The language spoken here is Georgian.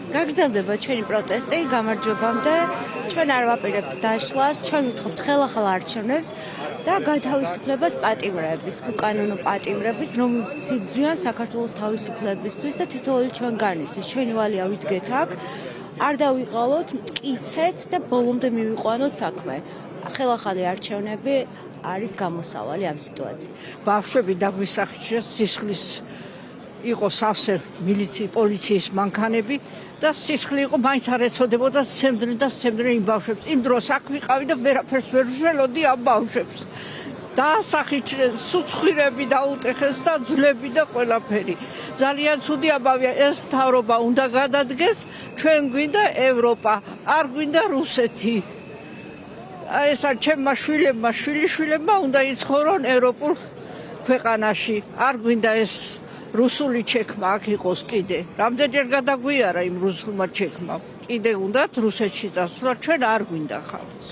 გაგრძელდება ჩვენი პროტესტი გამარჯვებამდე. ჩვენ არ ვაპირებთ დაშლას, ჩვენ ვთხოვთ ხელახალ არჩევნებს და გათავისუფლებას პატიმრების, უკანონო პატიმრების, რომლებიც იბრძვიან საქართველოს თავისუფლებისთვის და თითოეული ჩვენგანისთვის. ჩვენი ვალია ვიდგეთ აქ, არ დავიყალოთ, მტკიცეთ და ბოლომდე მივიყვანოთ საქმე. ხელახალი არჩევნები არის გამოსავალი ამ სიტუაციაში. ბავშვები დაგვისახიშეს სისხლის იყო სავსე პოლიციის მანქანები და სისხლი იყო მაინც არ ეცოდებოდა სცემდნენ იმ ბავშვებს. იმ დროს აქ ვიყავი და ვერაფერს ვერ ვშველოდი ამ ბავშვებს. დაასახიჩეს, სუცხვირები დაუტეხეს და ძვლები და ყველაფერი. ძალიან ცუდი ამბავია, ეს მთავრობა უნდა გადადგეს, ჩვენ გვინდა ევროპა, არ გვინდა რუსეთი. ესა ჩემმა შვილებმა, შვილიშვილებმა უნდა იცხოვრონ ევროპულ ქვეყანაში. არ გვინდა ეს რუსული ჩექმა აქ იყოს კიდე. რამდენჯერ გადაგვიარა იმ რუსულმა ჩექმა. კიდე უნდათ რუსეთში წასვლა, ჩვენ არ გვინდა ხალხს.